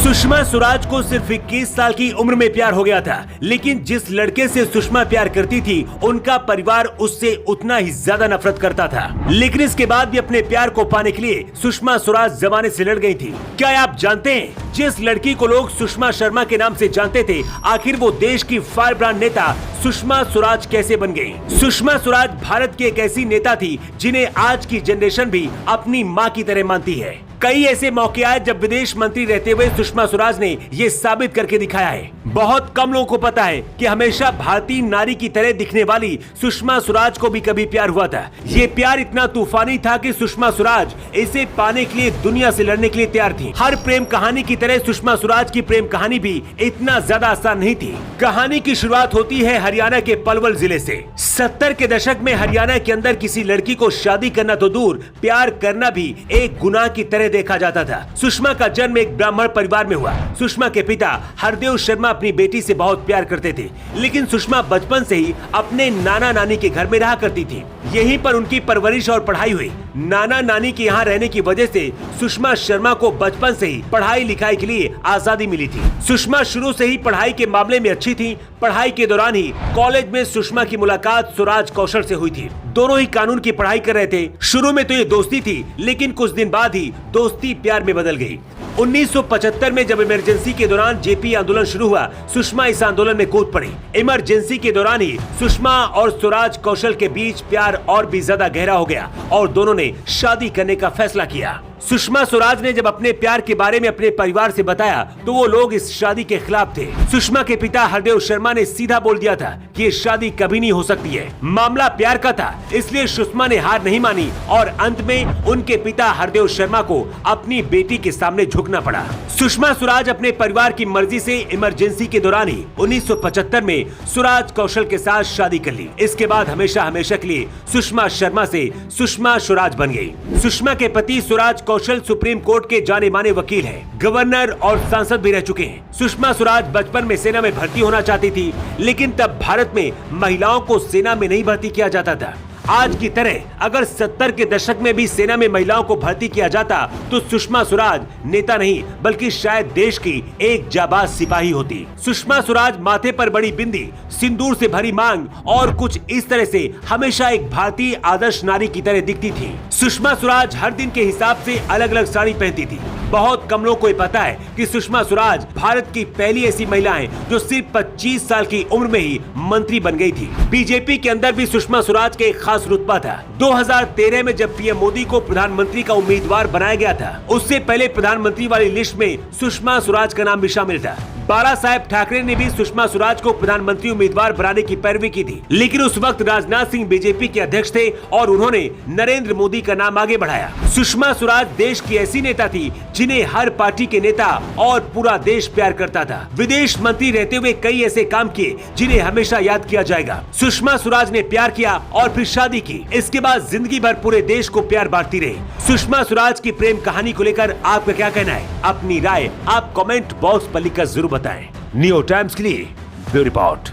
सुषमा स्वराज को सिर्फ 21 साल की उम्र में प्यार हो गया था, लेकिन जिस लड़के से सुषमा प्यार करती थी उनका परिवार उससे उतना ही ज्यादा नफरत करता था। लेकिन इसके बाद भी अपने प्यार को पाने के लिए सुषमा स्वराज जमाने से लड़ गई थी। क्या आप जानते हैं जिस लड़की को लोग सुषमा शर्मा के नाम से जानते थे, आखिर वो देश की फायर ब्रांड नेता सुषमा स्वराज कैसे बन गई? सुषमा स्वराज भारत की एक ऐसी नेता थी जिन्हें आज की जनरेशन भी अपनी माँ की तरह मानती है। कई ऐसे मौके आए जब विदेश मंत्री रहते हुए सुषमा स्वराज ने ये साबित करके दिखाया है। बहुत कम लोगों को पता है कि हमेशा भारतीय नारी की तरह दिखने वाली सुषमा स्वराज को भी कभी प्यार हुआ था। ये प्यार इतना तूफानी था कि सुषमा स्वराज इसे पाने के लिए दुनिया से लड़ने के लिए तैयार थी। हर प्रेम कहानी की तरह सुषमा स्वराज की प्रेम कहानी भी इतना ज्यादा आसान नहीं थी। कहानी की शुरुआत होती है हरियाणा के पलवल जिले से। 70 के दशक में हरियाणा के अंदर किसी लड़की को शादी करना तो दूर, प्यार करना भी एक गुनाह की तरह देखा जाता था। सुषमा का जन्म एक ब्राह्मण परिवार में हुआ। सुषमा के पिता हरदेव शर्मा अपनी बेटी से बहुत प्यार करते थे, लेकिन सुषमा बचपन से ही अपने नाना नानी के घर में रहा करती थी। यहीं पर उनकी परवरिश और पढ़ाई हुई। नाना नानी के यहाँ रहने की वजह से सुषमा शर्मा को बचपन से ही पढ़ाई लिखाई के लिए आजादी मिली थी। सुषमा शुरू से ही पढ़ाई के मामले में अच्छी थी। पढ़ाई के दौरान ही कॉलेज में सुषमा की मुलाकात स्वराज कौशल से हुई थी। दोनों ही कानून की पढ़ाई कर रहे थे। शुरू में तो ये दोस्ती थी, लेकिन कुछ दिन बाद ही दोस्ती प्यार में बदल गई। 1975 में जब इमरजेंसी के दौरान जेपी आंदोलन शुरू हुआ, सुषमा इस आंदोलन में कूद पड़ी। इमरजेंसी के दौरान ही सुषमा और स्वराज कौशल के बीच प्यार और भी ज्यादा गहरा हो गया और दोनों ने शादी करने का फैसला किया। सुषमा स्वराज ने जब अपने प्यार के बारे में अपने परिवार से बताया तो वो लोग इस शादी के खिलाफ थे। सुषमा के पिता हरदेव शर्मा ने सीधा बोल दिया था कि ये शादी कभी नहीं हो सकती है। मामला प्यार का था, इसलिए सुषमा ने हार नहीं मानी और अंत में उनके पिता हरदेव शर्मा को अपनी बेटी के सामने झुकना पड़ा। सुषमा स्वराज अपने परिवार की मर्जी से इमरजेंसी के दौरान ही 1975 में स्वराज कौशल के साथ शादी कर ली। इसके बाद हमेशा हमेशा के लिए सुषमा शर्मा से सुषमा स्वराज बन गई। सुषमा के पति स्वराज कौशल सुप्रीम कोर्ट के जाने माने वकील हैं, गवर्नर और सांसद भी रह चुके हैं। सुषमा स्वराज बचपन में सेना में भर्ती होना चाहती थी, लेकिन तब भारत में महिलाओं को सेना में नहीं भर्ती किया जाता था। आज की तरह अगर 70 के दशक में भी सेना में महिलाओं को भर्ती किया जाता तो सुषमा स्वराज नेता नहीं बल्कि शायद देश की एक जाबाज सिपाही होती। सुषमा स्वराज माथे पर बड़ी बिंदी, सिंदूर से भरी मांग और कुछ इस तरह से हमेशा एक भारतीय आदर्श नारी की तरह दिखती थी। सुषमा स्वराज हर दिन के हिसाब से अलग अलग साड़ी पहनती थी। बहुत कम लोगों को ये पता है कि सुषमा स्वराज भारत की पहली ऐसी महिला है जो सिर्फ 25 साल की उम्र में ही मंत्री बन गई थी। बीजेपी के अंदर भी सुषमा स्वराज के एक खास रुतबा था। 2013 में जब पीएम मोदी को प्रधानमंत्री का उम्मीदवार बनाया गया था, उससे पहले प्रधानमंत्री वाली लिस्ट में सुषमा स्वराज का नाम भी शामिल था। बाला साहेब ठाकरे ने भी सुषमा स्वराज को प्रधानमंत्री उम्मीदवार बनाने की पैरवी की थी, लेकिन उस वक्त राजनाथ सिंह बीजेपी के अध्यक्ष थे और उन्होंने नरेंद्र मोदी का नाम आगे बढ़ाया। सुषमा स्वराज देश की ऐसी नेता थी जिन्हें हर पार्टी के नेता और पूरा देश प्यार करता था। विदेश मंत्री रहते हुए कई ऐसे काम किए जिन्हें हमेशा याद किया जाएगा। सुषमा स्वराज ने प्यार किया और फिर शादी की। इसके बाद जिंदगी भर पूरे देश को प्यार बांटती रही। सुषमा स्वराज की प्रेम कहानी को लेकर आपका क्या कहना है? अपनी राय आप कमेंट बॉक्स पर लिखकर जरूर बताएं। न्यू टाइम्स के लिए ब्यूरो रिपोर्ट।